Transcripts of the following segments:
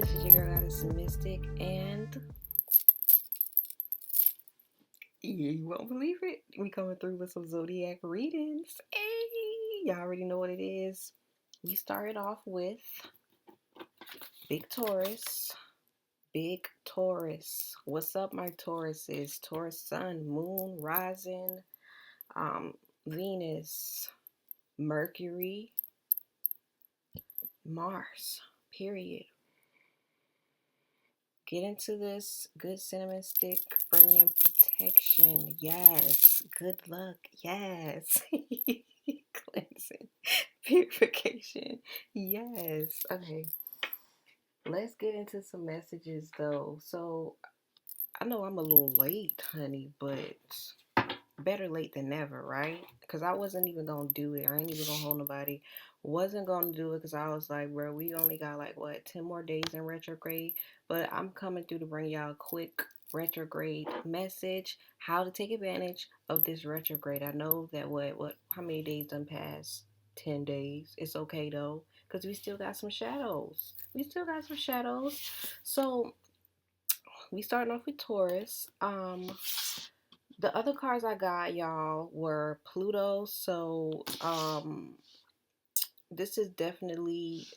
This is your girl Goddess Mystic, and yeah, you won't believe it. We coming through with some zodiac readings. Hey, y'all already know what it is. We started off with Big Taurus. Big Taurus. What's up, my Tauruses? Taurus Sun, Moon, Rising, Venus, Mercury, Mars. Period. Get into this good cinnamon stick, bringing in protection. Yes. Good luck. Yes. Cleansing. Purification. Yes. Okay. Let's get into some messages though. So I know I'm a little late, honey, but better late than never, right? Because I wasn't even gonna do it. I ain't even gonna hold nobody. Wasn't gonna do it because I was like, bro, we only got like what 10 more days in retrograde. But I'm coming through to bring y'all a quick retrograde message. How to take advantage of this retrograde. I know that how many days done passed? 10 days. It's okay though, because we still got some shadows. So we starting off with Taurus. The other cards I got, y'all, were Pluto. So, this is definitely,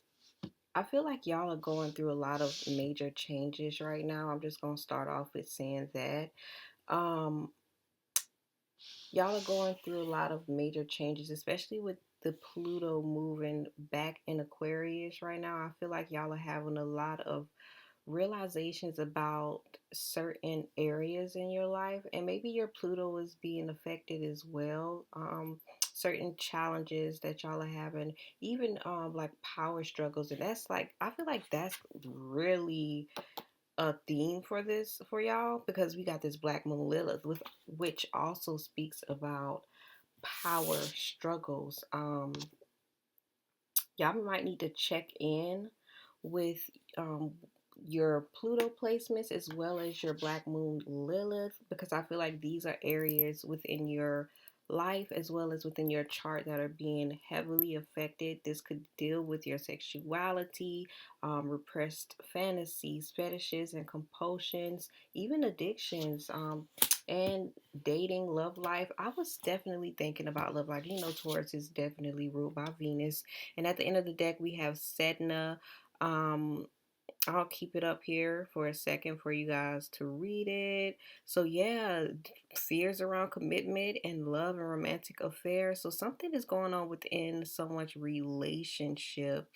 I feel like y'all are going through a lot of major changes right now. I'm just going to start off with saying that. Um, y'all are going through a lot of major changes, especially with the Pluto moving back in Aquarius right now. I feel like y'all are having a lot of realizations about certain areas in your life, and maybe your Pluto is being affected as well. Certain challenges that y'all are having, even like power struggles, and that's like, I feel like that's really a theme for y'all, because we got this Black Moon Lilith, which also speaks about power struggles. Y'all might need to check in with um, your Pluto placements as well as your Black Moon Lilith, because I feel like these are areas within your life as well as within your chart that are being heavily affected. This could deal with your sexuality, repressed fantasies, fetishes, and compulsions, even addictions, and dating, love life. I was definitely thinking about love life. You know, Taurus is definitely ruled by Venus. And at the end of the deck, we have Sedna. I'll keep it up here for a second for you guys to read it. So yeah, fears around commitment and love and romantic affairs. So something is going on within someone's relationship.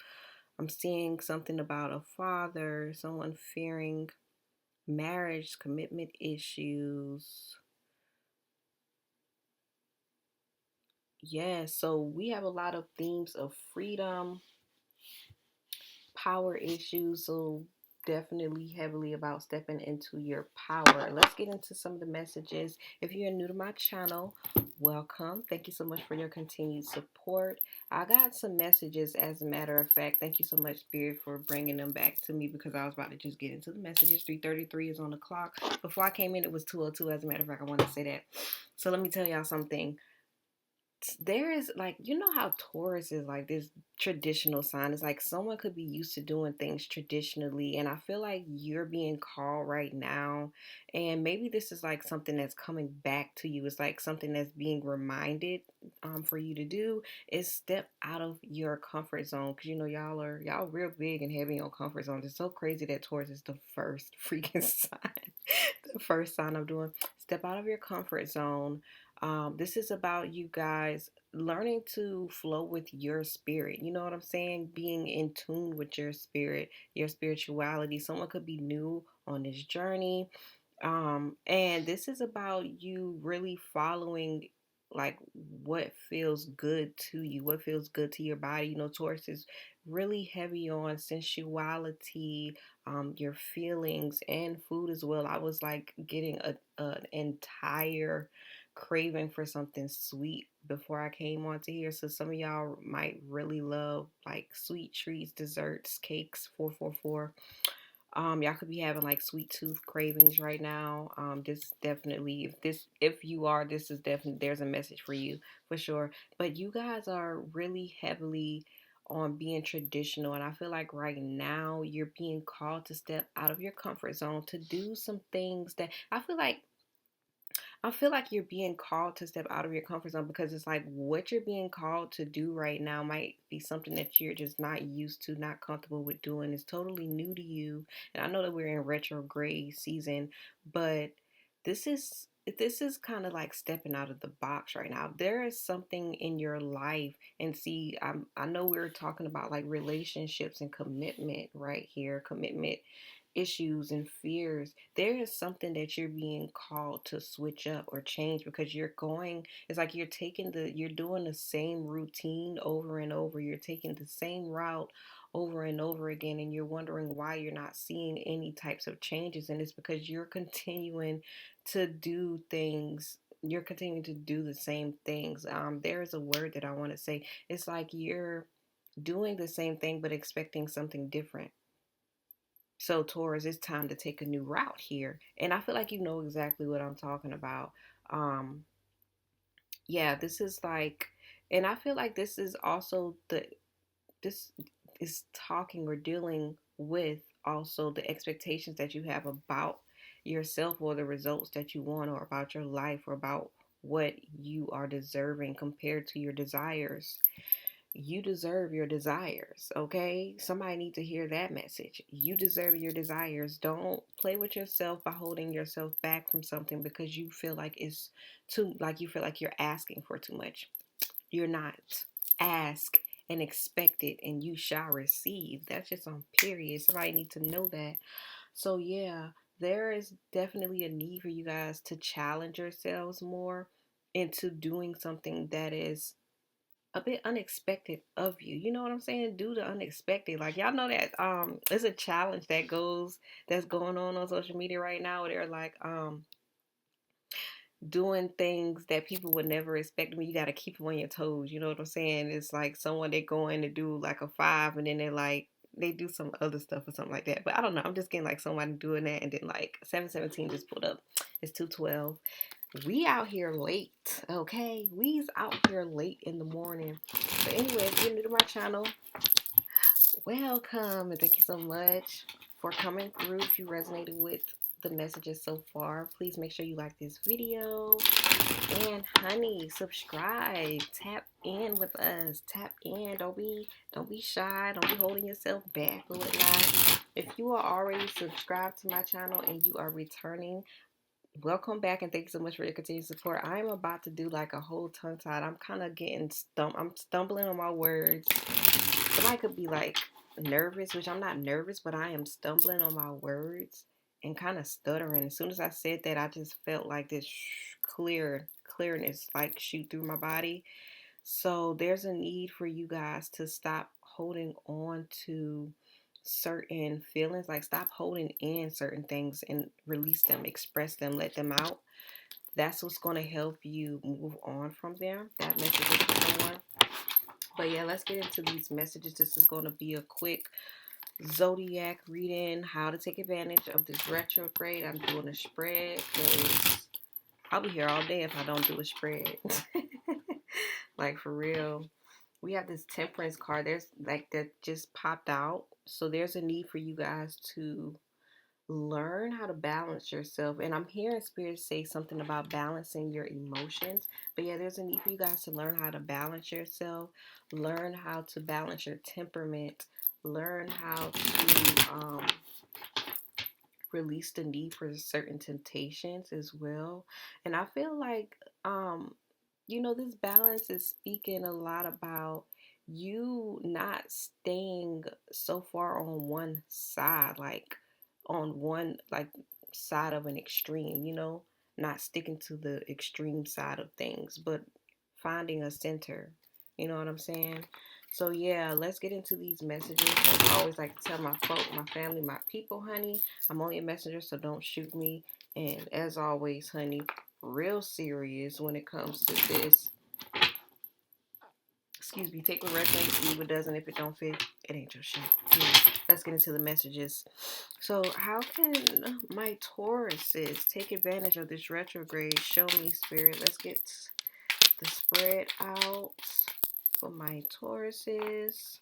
I'm seeing something about a father, someone fearing marriage, commitment issues. Yeah, so we have a lot of themes of freedom, power issues. So definitely heavily about stepping into your power. Let's get into some of the messages. If you're new to my channel, welcome. Thank you so much for your continued support. I got some messages, as a matter of fact. Thank you so much, Spirit, for bringing them back to me, because I was about to just get into the messages. 3:33 is on the clock. Before I came in, it was 2:02. As a matter of fact, I want to say that. So let me tell y'all something. There is, like, you know how Taurus is like this traditional sign. It's like someone could be used to doing things traditionally, and I feel like you're being called right now, and maybe this is like something that's coming back to you. It's like something that's being reminded for you to do, is step out of your comfort zone, because you know y'all real big and heavy on comfort zones. It's so crazy that Taurus is the first freaking sign, the first sign I'm doing. Step out of your comfort zone. This is about you guys learning to flow with your spirit. You know what I'm saying? Being in tune with your spirit, your spirituality. Someone could be new on this journey. And this is about you really following like what feels good to you, what feels good to your body. You know, Taurus is really heavy on sensuality, your feelings, and food as well. I was like getting an entire craving for something sweet before I came onto here. So some of y'all might really love like sweet treats, desserts, cakes, 444. Y'all could be having like sweet tooth cravings right now. This definitely, if you are, this is definitely, there's a message for you for sure. But you guys are really heavily on being traditional. And I feel like right now you're being called to step out of your comfort zone to do some things that I feel like you're being called to step out of your comfort zone, because it's like what you're being called to do right now might be something that you're just not used to, not comfortable with doing. It's totally new to you. And I know that we're in retrograde season, but this is this is kind of like stepping out of the box right now. There is something in your life, and see, I know we're talking about like relationships and commitment right here, commitment issues and fears. There is something that you're being called to switch up or change, because it's like you're doing the same routine over and over. You're taking the same route over and over again, and you're wondering why you're not seeing any types of changes. And it's because you're continuing to do things. You're continuing to do the same things. There is a word that I want to say. It's like you're doing the same thing but expecting something different. So, Taurus, it's time to take a new route here. And I feel like you know exactly what I'm talking about. Um, yeah, this is like, and I feel like this is talking or dealing with also the expectations that you have about yourself, or the results that you want, or about your life, or about what you are deserving compared to your desires. You deserve your desires, okay? Somebody need to hear that message. You deserve your desires. Don't play with yourself by holding yourself back from something because you feel like you feel like you're asking for too much. You're not. Ask and expect it, and you shall receive. That's just on period. Somebody need to know that. So yeah, there is definitely a need for you guys to challenge yourselves more into doing something that is a bit unexpected of you. You know what I'm saying? Do the unexpected. Like, y'all know that it's a challenge that's going on social media right now, where they're like doing things that people would never expect. I mean, you got to keep them on your toes. You know what I'm saying? It's like someone, they go in to do like a 5, and then they do some other stuff or something like that. But I don't know. I'm just getting like someone doing that, and then like 717 just pulled up. It's 212. We out here late, okay? We's out here late in the morning. But anyway, if you're new to my channel, welcome, and thank you so much for coming through. If you resonated with the messages so far, please make sure you like this video, and honey, subscribe, tap in with us, tap in. Don't be shy, don't be holding yourself back or whatnot. If you are already subscribed to my channel and you are returning, welcome back, and thank you so much for your continued support. I'm about to do like a whole tongue tied. I'm kind of getting I'm stumbling on my words. Somebody could be like nervous, which I'm not nervous, but I am stumbling on my words and kind of stuttering. As soon as I said that, I just felt like this clearness like shoot through my body. So there's a need for you guys to stop holding on to certain feelings, like stop holding in certain things and release them, express them, let them out. That's what's going to help you move on from them. That message is for someone. But yeah, let's get into these messages. This is going to be a quick zodiac reading, how to take advantage of this retrograde. I'm doing a spread because I'll be here all day if I don't do a spread. Like, for real. We have this temperance card. There's like that just popped out. So there's a need for you guys to learn how to balance yourself. And I'm hearing spirit say something about balancing your emotions. But yeah, there's a need for you guys to learn how to balance yourself, learn how to balance your temperament, learn how to release the need for certain temptations as well. And I feel like this balance is speaking a lot about you not staying so far on one side, like on one like side of an extreme, not sticking to the extreme side of things, but finding a center. You know what I'm saying? So yeah, let's get into these messages. I always like to tell my folk, my family, my people, honey, I'm only a messenger, so don't shoot me. And as always, honey, real serious when it comes to this. Excuse me, take what resonates, leave what doesn't. If it don't fit, it ain't your shit. Let's get into the messages. So how can my Tauruses take advantage of this retrograde? Show me, spirit. Let's get the spread out for my Tauruses.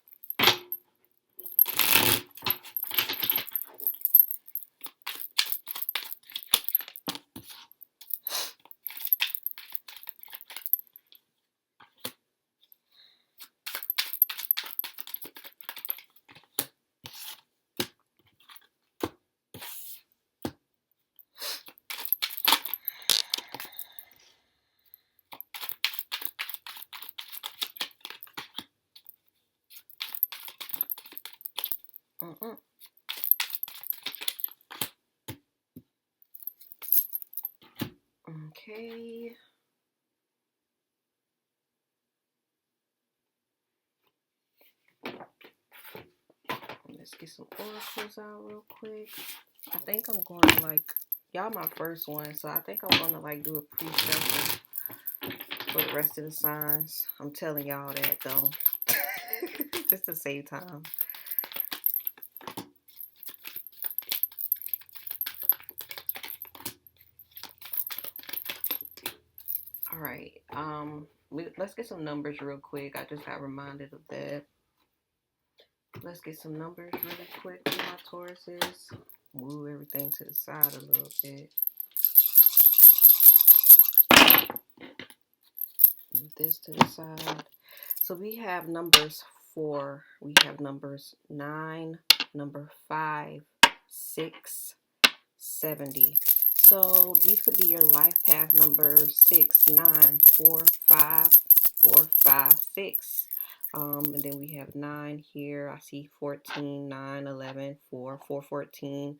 Okay. Let's get some oracles out real quick. I think I'm going to like, y'all my first one, so I think I'm going to like do a pre-shuffle for the rest of the signs. I'm telling y'all that though. Just to save time. All right. Let's get some numbers real quick. I just got reminded of that. Let's get some numbers really quick for my Tauruses. Move everything to the side a little bit. Move this to the side. So we have numbers 4. We have numbers 9, number 5, 6, 70. So these could be your life path numbers 6, 9, 4, 5, 4, 5, 6. And then we have 9 here. I see 14, 9, 11, 4, 4, 14,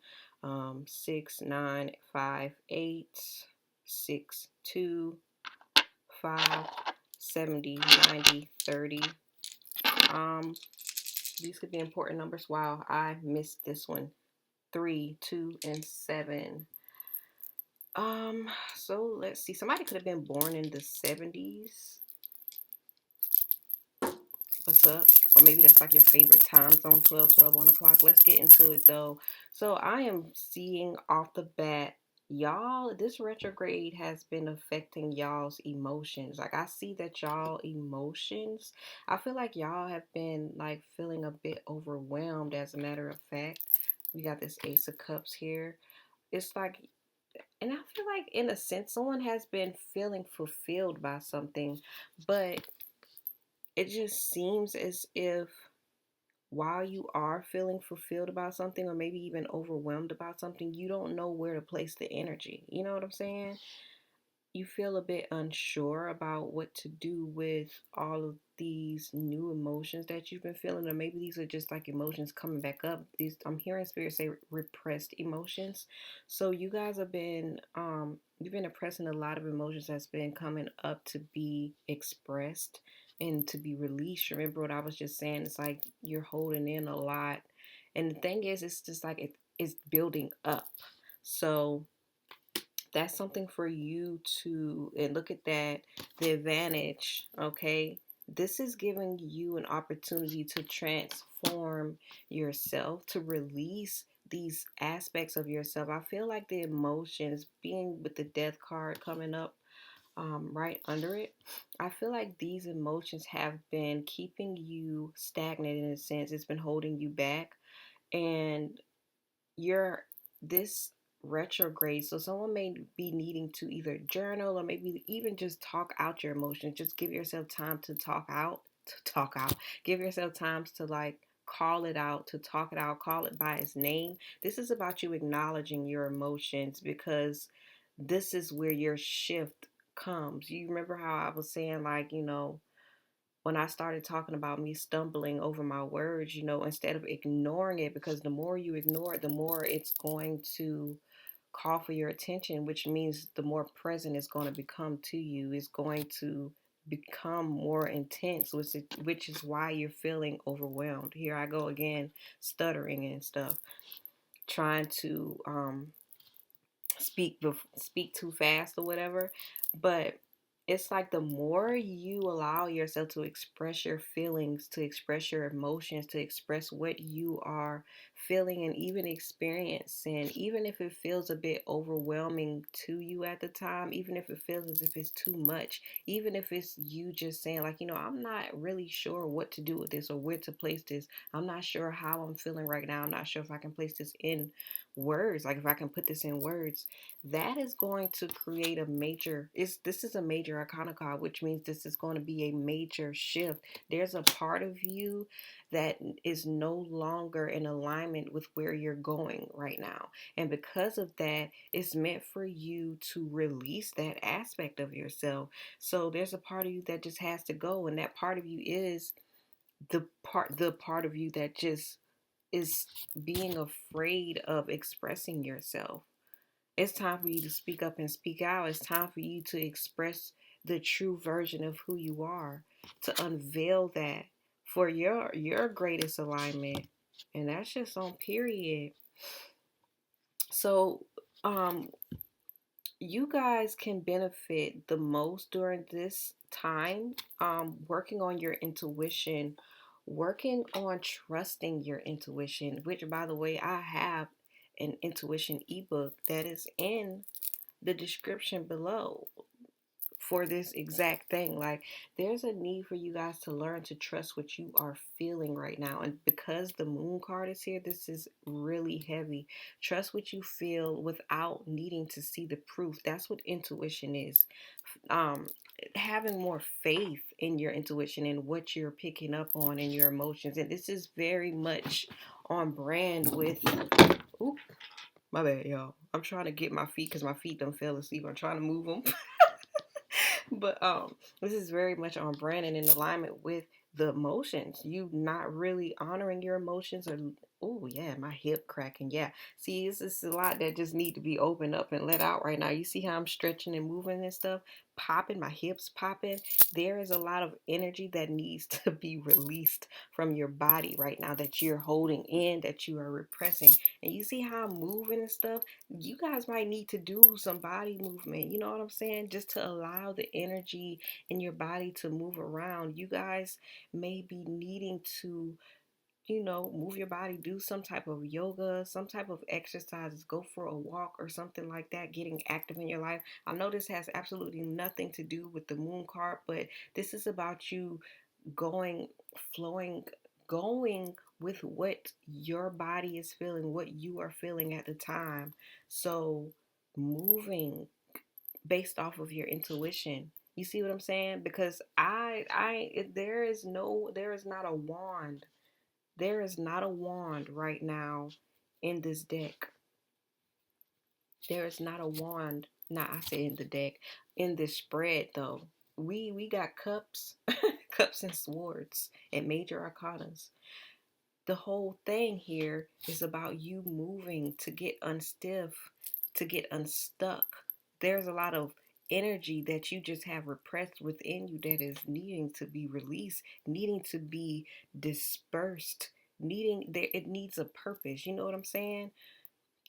6, 9, 5, 8, 6, 2, 5, 70, 90, 30. These could be important numbers. Wow, I missed this one. 3, 2, and 7. So let's see. Somebody could have been born in the 70s. What's up? Or maybe that's like your favorite time zone, 12, 12 on the clock. Let's get into it though. So I am seeing off the bat, y'all, this retrograde has been affecting y'all's emotions. Like I see that y'all emotions, I feel like y'all have been like feeling a bit overwhelmed. As a matter of fact, we got this Ace of Cups here. It's like, and I feel like in a sense someone has been feeling fulfilled by something, but it just seems as if while you are feeling fulfilled about something or maybe even overwhelmed about something, you don't know where to place the energy. You know what I'm saying? You feel a bit unsure about what to do with all of these new emotions that you've been feeling, or maybe these are just like emotions coming back up. These, I'm hearing spirit say repressed emotions. So you guys have been you've been oppressing a lot of emotions that's been coming up to be expressed and to be released. Remember what I was just saying? It's like you're holding in a lot, and the thing is, it's just like it's building up. So that's something for you to, and look at that, the advantage. Okay, this is giving you an opportunity to transform yourself, to release these aspects of yourself. I feel like the emotions, being with the death card coming up right under it, I feel like these emotions have been keeping you stagnant. In a sense, it's been holding you back, and you're this retrograde, so someone may be needing to either journal or maybe even just talk out your emotions. Just give yourself time to talk out, give yourself time to like call it out, to talk it out, call it by its name. This is about you acknowledging your emotions, because this is where your shift comes. You remember how I was saying, like, when I started talking about me stumbling over my words, instead of ignoring it, because the more you ignore it, the more it's going to call for your attention, which means the more present it's going to become to you. It's going to become more intense, which is why you're feeling overwhelmed. Here I go again, stuttering and stuff, trying to speak too fast or whatever. But it's like the more you allow yourself to express your feelings, to express your emotions, to express what you are feeling and even experiencing, even if it feels a bit overwhelming to you at the time, even if it feels as if it's too much, even if it's you just saying like, I'm not really sure what to do with this or where to place this. I'm not sure how I'm feeling right now. I'm not sure if I can place this in words, like if I can put this in words. That is going to create a major, this is a major arcana card, which means this is going to be a major shift. There's a part of you that is no longer in alignment with where you're going right now, and because of that, it's meant for you to release that aspect of yourself. So there's a part of you that just has to go, and that part of you is the part of you that just is being afraid of expressing yourself. It's time for you to speak up and speak out. It's time for you to express the true version of who you are, to unveil that for your greatest alignment. And that's just on period. So, um you guys can benefit the most during this time, working on your intuition, working on trusting your intuition, which, by the way, I have an intuition ebook that is in the description below for this exact thing. Like, there's a need for you guys to learn to trust what you are feeling right now. And because the moon card is here, this is really heavy. Trust what you feel without needing to see the proof. That's what intuition is. Um, Having more faith in your intuition and what you're picking up on in your emotions. And this is very much on brand with, oop, my bad, y'all. I'm trying to get my feet because my feet don't fell asleep. I'm trying to move them. But this is very much on brand and in alignment with the emotions. You not really honoring your emotions, or oh yeah, my hip cracking. Yeah. See, this is a lot that just need to be opened up and let out right now. You see how I'm stretching and moving and stuff, popping, my hips popping. There is a lot of energy that needs to be released from your body right now that you're holding in, that you are repressing. And you see how I'm moving and stuff? You guys might need to do some body movement. You know what I'm saying? Just to allow the energy in your body to move around. You guys may be needing to, move your body, do some type of yoga, some type of exercises, go for a walk or something like that, getting active in your life. I know this has absolutely nothing to do with the moon card, but this is about you going, flowing, going with what your body is feeling, what you are feeling at the time. So moving based off of your intuition. You see what I'm saying? Because there is not a wand. There is not a wand right now in this deck. There is not a wand. Not I say in the deck. In this spread though. We got cups, cups and swords and major arcanas. The whole thing here is about you moving to get unstiff, to get unstuck. There's a lot of energy that you just have repressed within you that is needing to be released, needing to be dispersed, needing there it needs a purpose. You know what I'm saying?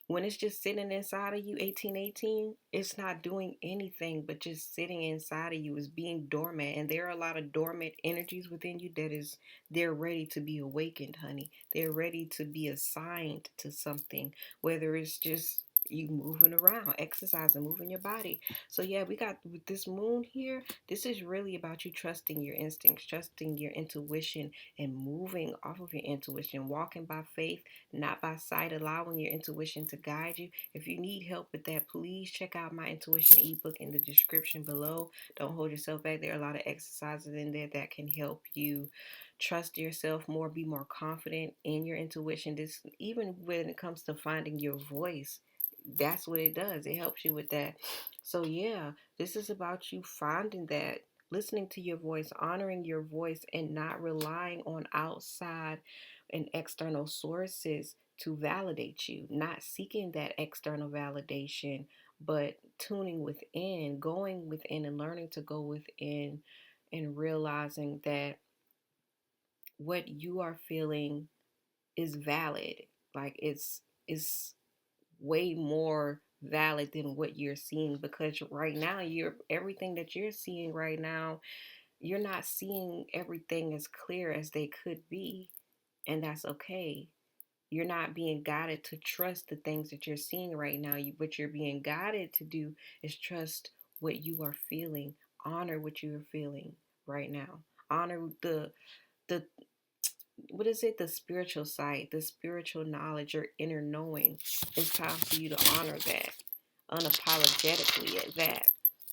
When it's just sitting inside of you, 1818, it's not doing anything but just sitting inside of you, is being dormant. And there are a lot of dormant energies within you that is, they're ready to be awakened, honey. They're ready to be assigned to something, whether it's just you moving around, exercising, moving your body. So yeah, we got with this moon here, this is really about you trusting your instincts, trusting your intuition, and moving off of your intuition, walking by faith, not by sight, allowing your intuition to guide you. If you need help with that, please check out my intuition ebook in the description below. Don't hold yourself back. There are a lot of exercises in there that can help you trust yourself more, be more confident in your intuition. This, even when it comes to finding your voice, that's what it does. It helps you with that. So yeah, this is about you finding that, listening to your voice, honoring your voice, and not relying on outside and external sources to validate you, not seeking that external validation, but tuning within, going within, and learning to go within, and realizing that what you are feeling is valid. Like it's way more valid than what you're seeing, because right now, you're everything that you're seeing right now, you're not seeing everything as clear as they could be, and that's okay. You're not being guided to trust the things that you're seeing right now. What you're being guided to do is trust what you are feeling, honor what you are feeling right now, honor the what is it, the spiritual side, the spiritual knowledge, your inner knowing. It's time for you to honor that unapologetically at that.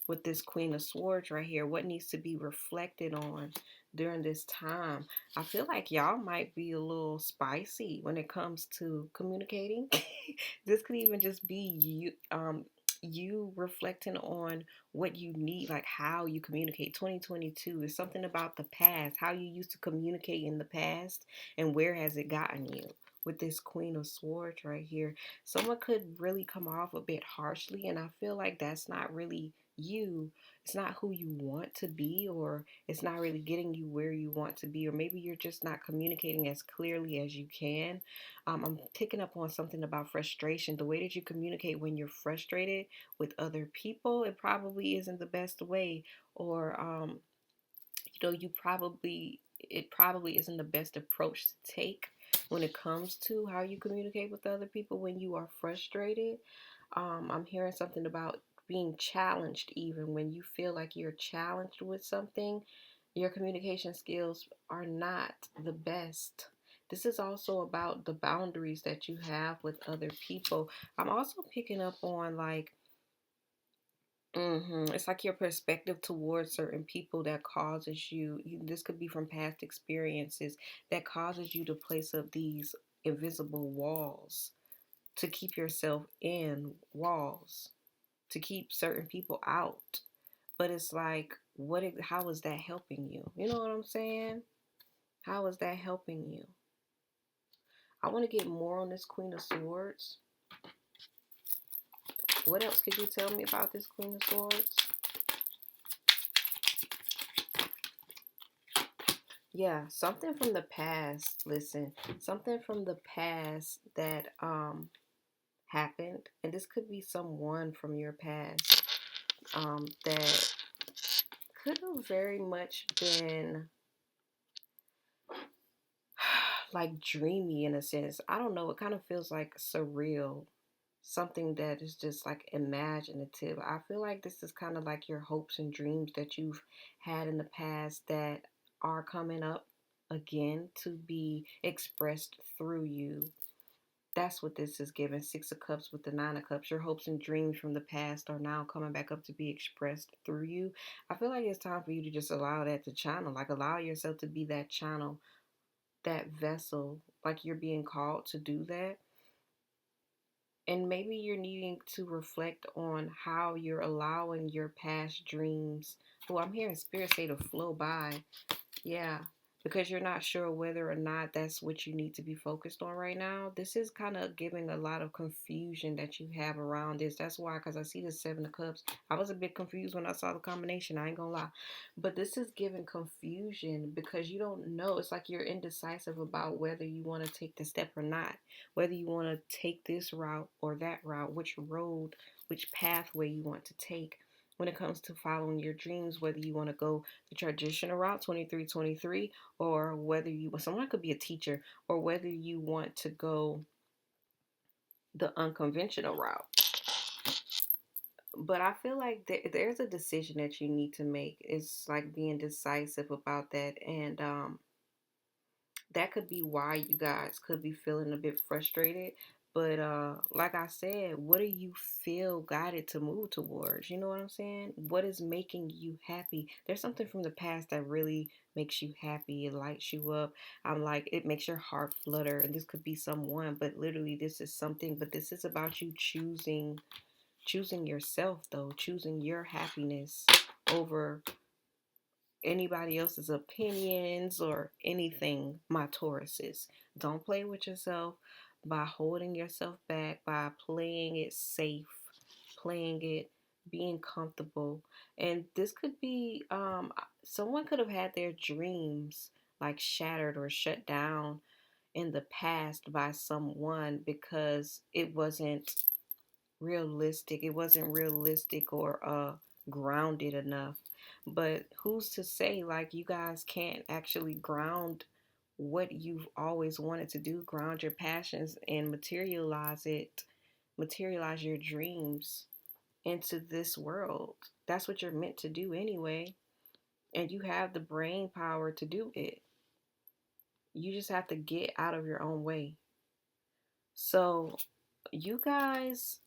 With this Queen of Swords right here, what needs to be reflected on during this time? I feel like y'all might be a little spicy when it comes to communicating. This could even just be you reflecting on what you need, like how you communicate. 2022 is something about the past, how you used to communicate in the past, and where has it gotten you? with this Queen of Swords right here. Someone could really come off a bit harshly, and I feel like that's not really you. It's not who you want to be, or it's not really getting you where you want to be, or maybe you're just not communicating as clearly as you can. I'm picking up on something about frustration. The way that you communicate when you're frustrated with other people, it probably isn't the best way, or you probably it probably isn't the best approach to take when it comes to how you communicate with other people when you are frustrated. I'm hearing something about being challenged. Even when you feel like you're challenged with something, your communication skills are not the best. This is also about the boundaries that you have with other people. I'm also picking up on like, it's like your perspective towards certain people that causes this could be from past experiences that causes you to place up these invisible walls to keep yourself in, walls to keep certain people out. But it's like, how is that helping you? You know what I'm saying? How is that helping you? I want to get more on this Queen of Swords. What else could you tell me about this Queen of Swords? Yeah, something from the past. Listen, something from the past that happened, and this could be someone from your past that could have very much been like dreamy in a sense. I don't know. It kind of feels like surreal. Something that is just like imaginative. I feel like this is kind of like your hopes and dreams that you've had in the past that are coming up again to be expressed through you. That's what this is giving. Six of Cups with the Nine of Cups. Your hopes and dreams from the past are now coming back up to be expressed through you. I feel like it's time for you to just allow that to channel. Like, allow yourself to be that channel, that vessel. Like, you're being called to do that. And maybe you're needing to reflect on how you're allowing your past dreams. Oh, I'm hearing spirit say to flow by. Yeah, because you're not sure whether or not that's what you need to be focused on right now. This is kind of giving a lot of confusion that you have around this. That's why, because I see the Seven of Cups. I was a bit confused when I saw the combination. I ain't gonna lie. But this is giving confusion because you don't know. It's like you're indecisive about whether you want to take the step or not, whether you want to take this route or that route, which road, which pathway you want to take when it comes to following your dreams, whether you want to go the traditional route 2323, or whether someone could be a teacher, or whether you want to go the unconventional route. But I feel like there's a decision that you need to make. It's like being decisive about that, and that could be why you guys could be feeling a bit frustrated. But like I said, what do you feel guided to move towards? You know what I'm saying? What is making you happy? There's something from the past that really makes you happy. It lights you up. I'm like, it makes your heart flutter. And this could be someone, but literally this is something. But this is about you choosing yourself, though, choosing your happiness over anybody else's opinions or anything. My Tauruses, don't play with yourself by holding yourself back, by playing it safe, playing it, being comfortable. And this could be someone could have had their dreams like shattered or shut down in the past by someone because it wasn't realistic or grounded enough. But who's to say like you guys can't actually ground what you've always wanted to do, ground your passions and materialize your dreams into this world. That's what you're meant to do anyway, and you have the brain power to do it. You just have to get out of your own way. So you guys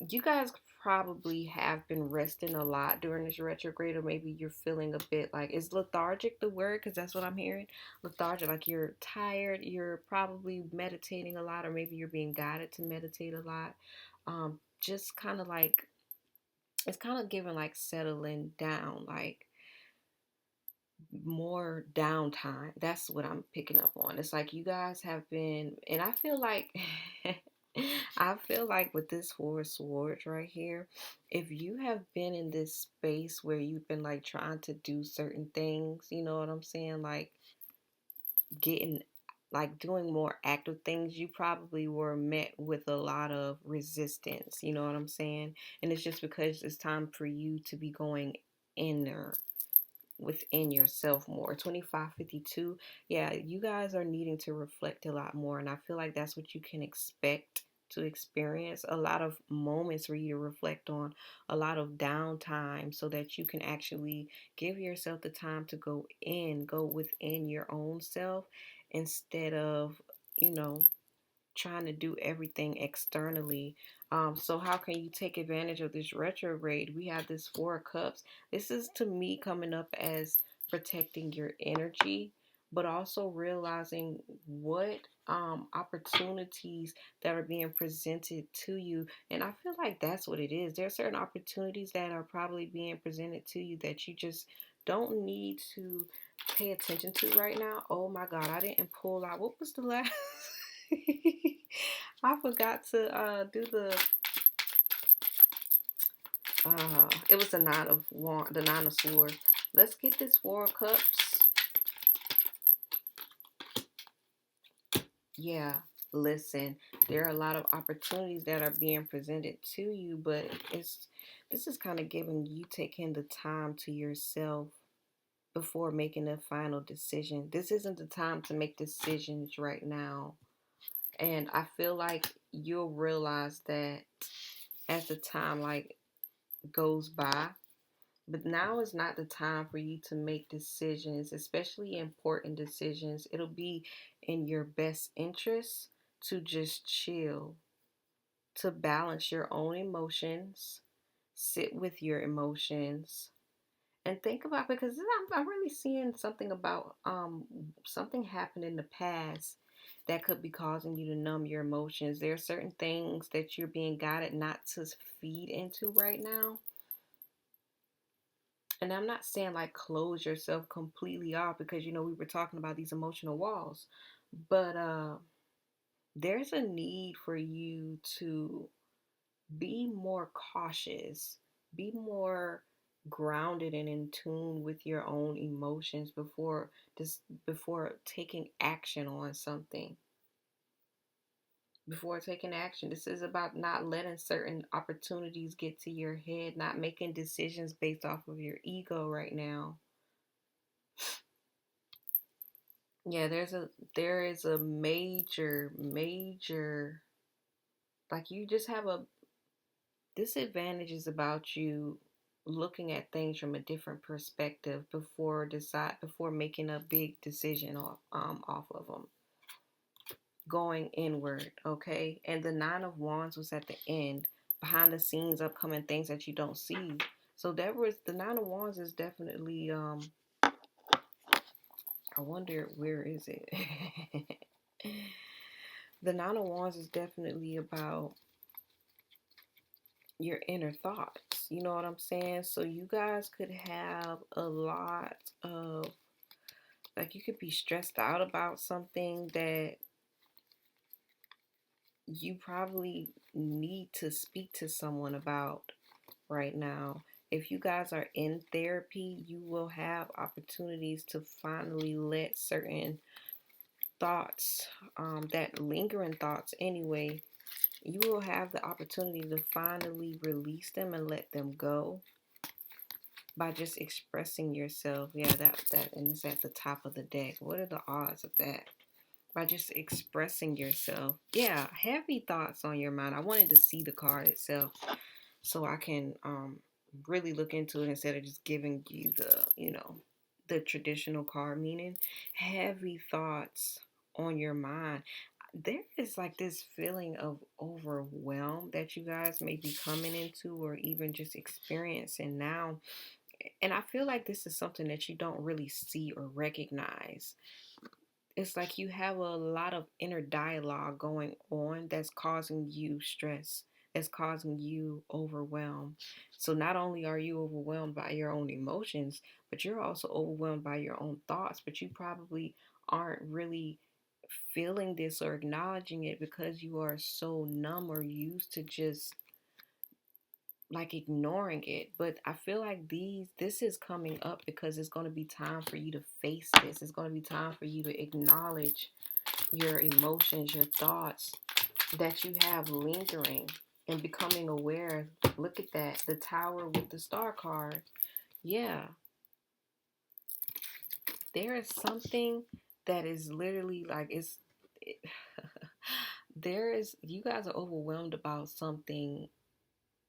you guys probably have been resting a lot during this retrograde, or maybe you're feeling a bit like, is lethargic the word? Because that's what I'm hearing. Lethargic, like you're tired, you're probably meditating a lot, or maybe you're being guided to meditate a lot. Just kind of like, it's kind of giving like settling down, like more downtime. That's what I'm picking up on. It's like you guys have been, and I feel like I feel like with this Four of Swords right here, if you have been in this space where you've been like trying to do certain things, you know what I'm saying? Like getting like doing more active things, you probably were met with a lot of resistance, you know what I'm saying? And it's just because it's time for you to be going inner within yourself more. 2552, yeah, you guys are needing to reflect a lot more, and I feel like that's what you can expect to experience. A lot of moments for you to reflect on, a lot of downtime, so that you can actually give yourself the time to go within your own self, instead of, you know, trying to do everything externally. So how can you take advantage of this retrograde? We have this Four of Cups. This is to me coming up as protecting your energy, but also realizing what opportunities that are being presented to you. And I feel like that's what it is. There are certain opportunities that are probably being presented to you that you just don't need to pay attention to right now. Oh my God, I didn't pull out. What was the last? I forgot to do the. It was the Nine of Swords. Let's get this Four of Cups. Yeah, listen. There are a lot of opportunities that are being presented to you, but this is kind of giving you taking the time to yourself before making a final decision. This isn't the time to make decisions right now. And I feel like you'll realize that as the time like goes by. But now is not the time for you to make decisions, especially important decisions. It'll be in your best interest to just chill, to balance your own emotions, sit with your emotions, and think about, because I'm really seeing something about something happened in the past that could be causing you to numb your emotions. There are certain things that you're being guided not to feed into right now. And I'm not saying like close yourself completely off, because you know we were talking about these emotional walls, but there's a need for you to be more cautious, be more grounded and in tune with your own emotions before taking action on something. Before taking action, this is about not letting certain opportunities get to your head, not making decisions based off of your ego right now. Yeah, there is a major, like you just have a disadvantages about you looking at things from a different perspective before making a big decision off of them, going inward. Okay, and the Nine of Wands was at the end, behind the scenes, upcoming things that you don't see. So that was the Nine of Wands is definitely I wonder where is it. The Nine of Wands is definitely about your inner thoughts. You know what I'm saying? So you guys could have a lot of, like, you could be stressed out about something that you probably need to speak to someone about right now. If you guys are in therapy, you will have opportunities to finally let certain thoughts, that lingering thoughts anyway, you will have the opportunity to finally release them and let them go by just expressing yourself. Yeah, that and it's at the top of the deck. What are the odds of that? By just expressing yourself. Yeah, heavy thoughts on your mind. I wanted to see the card itself so I can really look into it instead of just giving you the traditional card meaning. Heavy thoughts on your mind. There is like this feeling of overwhelm that you guys may be coming into or even just experiencing now. And I feel like this is something that you don't really see or recognize. It's like you have a lot of inner dialogue going on that's causing you stress, is causing you overwhelm. So not only are you overwhelmed by your own emotions, but you're also overwhelmed by your own thoughts, but you probably aren't really feeling this or acknowledging it because you are so numb or used to just like ignoring it. But I feel like this is coming up because it's going to be time for you to face this. It's going to be time for you to acknowledge your emotions, your thoughts that you have lingering, and becoming aware. Look at that, the Tower with the star card. Yeah, there is something that is literally like it, there is, you guys are overwhelmed about something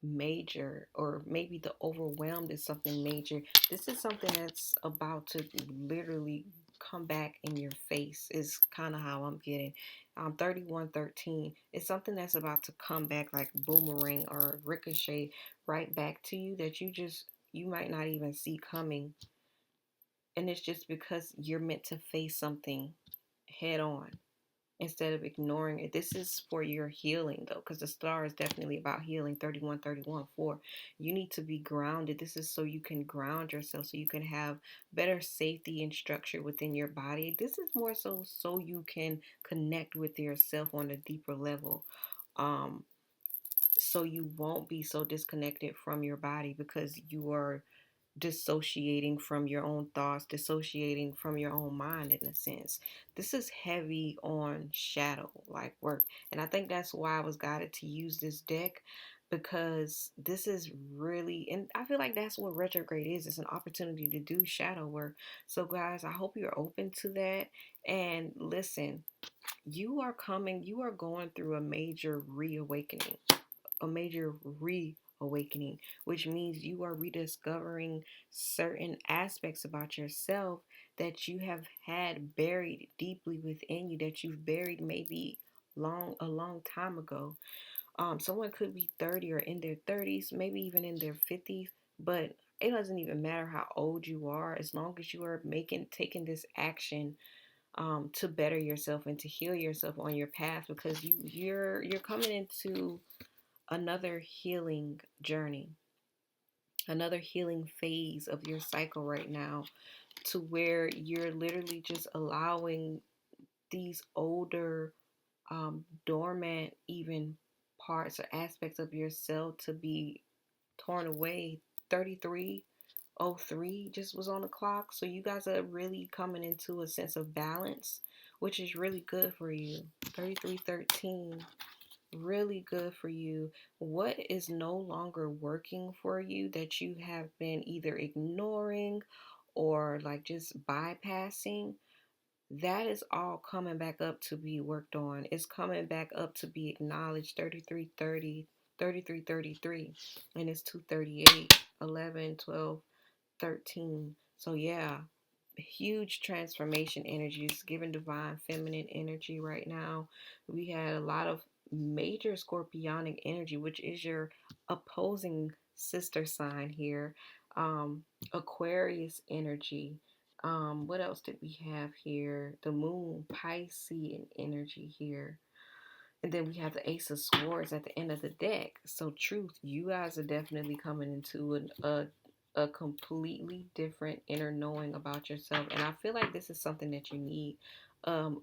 major, or maybe the overwhelmed is something major. This is something that's about to literally come back in your face, is kind of how I'm getting. 3113, it's something that's about to come back like boomerang or ricochet right back to you, that you might not even see coming. And it's just because you're meant to face something head on instead of ignoring it. This is for your healing though, because the star is definitely about healing. 3131 4, you need to be grounded. This is so you can ground yourself, so you can have better safety and structure within your body. This is more so you can connect with yourself on a deeper level, so you won't be so disconnected from your body because you are dissociating from your own thoughts, dissociating from your own mind in a sense. This is heavy on shadow like work. And I think that's why I was guided to use this deck, because this is really, and I feel like that's what retrograde is. It's an opportunity to do shadow work. So guys, I hope you're open to that. And listen, you are going through a major reawakening, a major reawakening, which means you are rediscovering certain aspects about yourself that you have had buried deeply within you, that you've buried maybe a long time ago. Someone could be 30 or in their 30s, maybe even in their 50s, but it doesn't even matter how old you are, as long as you are taking this action to better yourself and to heal yourself on your path, because you're coming into another healing journey, another healing phase of your cycle right now, to where you're literally just allowing these older, dormant, even parts or aspects of yourself to be torn away. 3303 just was on the clock. So you guys are really coming into a sense of balance, which is really good for you. 3313, really good for you. What is no longer working for you that you have been either ignoring or like just bypassing, that is all coming back up to be worked on. It's coming back up to be acknowledged. 3330, 3333, and it's 238, 11, 12, 13. So yeah, huge transformation energies, given divine feminine energy right now. We had a lot of major scorpionic energy, which is your opposing sister sign here. Aquarius energy. What else did we have here? The moon, Piscean energy here. And then we have the Ace of Swords at the end of the deck. So truth, you guys are definitely coming into a completely different inner knowing about yourself. And I feel like this is something that you need. Um,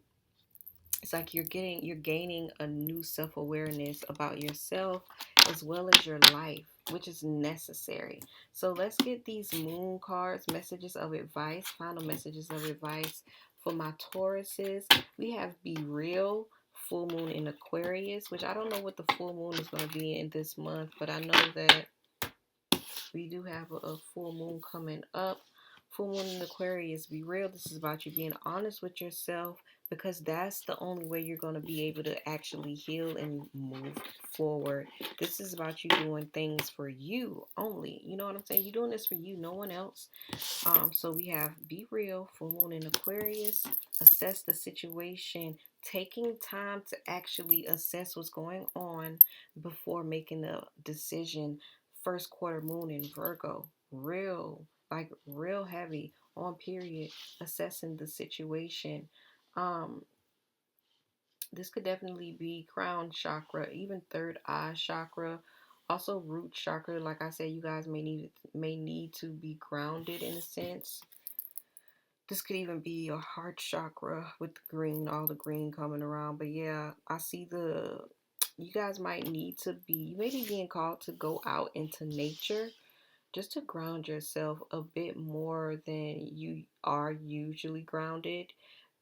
it's like you're gaining a new self-awareness about yourself as well as your life, which is necessary. So let's get these moon cards, messages of advice, final messages of advice for my Tauruses. We have Be Real, full moon in Aquarius, which I don't know what the full moon is going to be in this month, but I know that we do have a full moon coming up. Full moon in Aquarius, be real. This is about you being honest with yourself, because that's the only way you're going to be able to actually heal and move forward. This is about you doing things for you only. You know what I'm saying? You're doing this for you, no one else. So we have be real, full moon in Aquarius, assess the situation, taking time to actually assess what's going on before making the decision. First quarter moon in Virgo, real heavy on period, assessing the situation. Um, This could definitely be crown chakra, even third eye chakra, also root chakra. Like I said, you guys may need to be grounded in a sense. This could even be your heart chakra with the green, all the green coming around. But yeah, I see you guys might need to be, you may be being called to go out into nature just to ground yourself a bit more than you are usually grounded.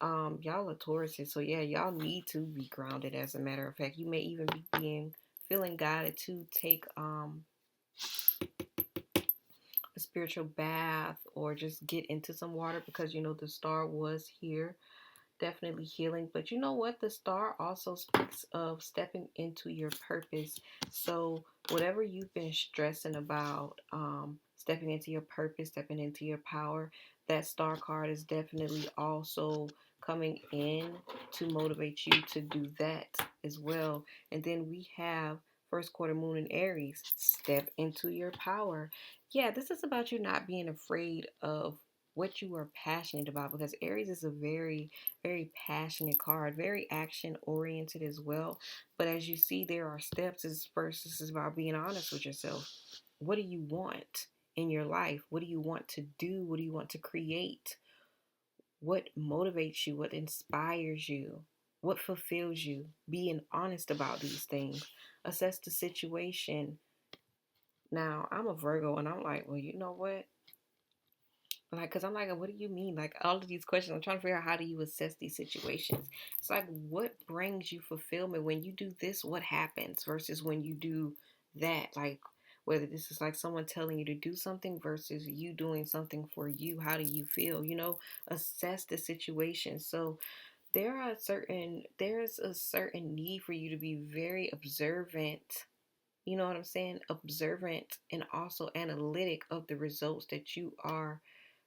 Y'all are Tauruses, so yeah, y'all need to be grounded. As a matter of fact, you may even be feeling guided to take a spiritual bath or just get into some water because you know the star was here, definitely healing. But you know what? The star also speaks of stepping into your purpose. So whatever you've been stressing about, stepping into your purpose, stepping into your power, that star card is definitely also coming in to motivate you to do that as well. And then we have first quarter moon in Aries, step into your power. Yeah, this is about you not being afraid of what you are passionate about, because Aries is a very passionate card, very action oriented as well. But as you see, there are steps. This is about being honest with yourself. What do you want in your life? What do you want to do? What do you want to create? What motivates you? What inspires you? What fulfills you? Being honest about these things. Assess the situation. Now, I'm a Virgo and I'm like, well, you know what? Like, because I'm like, what do you mean? Like, all of these questions, I'm trying to figure out how do you assess these situations. It's like, what brings you fulfillment? When you do this, what happens versus when you do that? Like, whether this is like someone telling you to do something versus you doing something for you, how do you feel? You know, assess the situation. So, there's a certain need for you to be very observant, you know what I'm saying? Observant and also analytic of the results that you are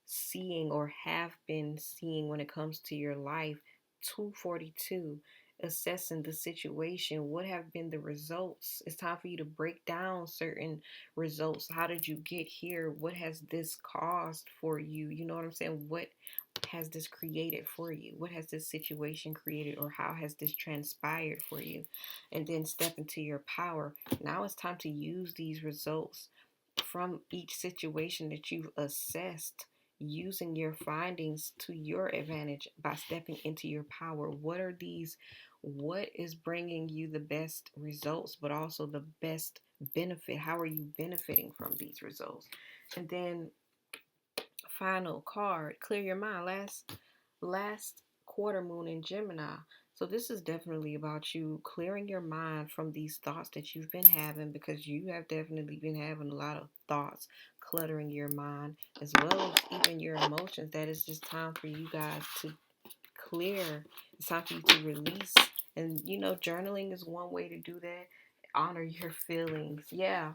seeing or have been seeing when it comes to your life. 242, assessing the situation. What have been the results? It's time for you to break down certain results. How did you get here? What has this caused for you? You know what I'm saying? What has this created for you? What has this situation created, or how has this transpired for you? And then step into your power. Now it's time to use these results from each situation that you've assessed, using your findings to your advantage by stepping into your power. What is bringing you the best results, but also the best benefit? How are you benefiting from these results? And then final card, clear your mind. Last quarter moon in Gemini. So this is definitely about you clearing your mind from these thoughts that you've been having, because you have definitely been having a lot of thoughts cluttering your mind, as well as even your emotions. That is just time for you guys to clear. It's time for you to release. And you know, journaling is one way to do that. Honor your feelings. Yeah,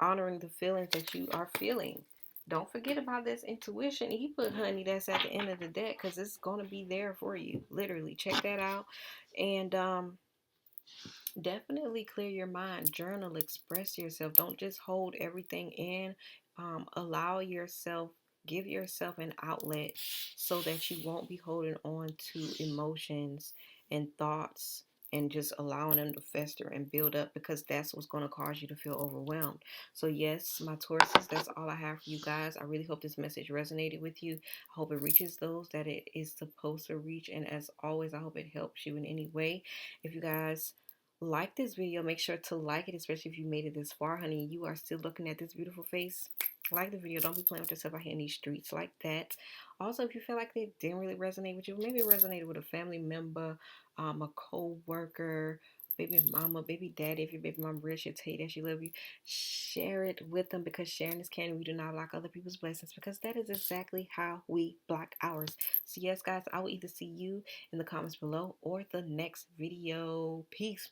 honoring the feelings that you are feeling. Don't forget about this intuition. He put honey that's at the end of the deck because it's going to be there for you. Literally, check that out. And definitely clear your mind. Journal, express yourself. Don't just hold everything in. Allow yourself, give yourself an outlet so that you won't be holding on to emotions and thoughts and just allowing them to fester and build up, because that's what's going to cause you to feel overwhelmed. So yes, my Tauruses, that's all I have for you guys. I really hope this message resonated with you. I hope it reaches those that it is supposed to reach. And as always, I hope it helps you in any way. If you guys like this video, make sure to like it, especially if you made it this far, honey. You are still looking at this beautiful face. Like the video. Don't be playing with yourself out here in these streets like that. Also, if you feel like it didn't really resonate with you, maybe it resonated with a family member, a co-worker, baby mama, baby daddy. If your baby mama real, she'll tell you that she love you. Share it with them, because sharing is caring. We do not block other people's blessings, because that is exactly how we block ours. So yes, guys, I will either see you in the comments below or the next video. Peace.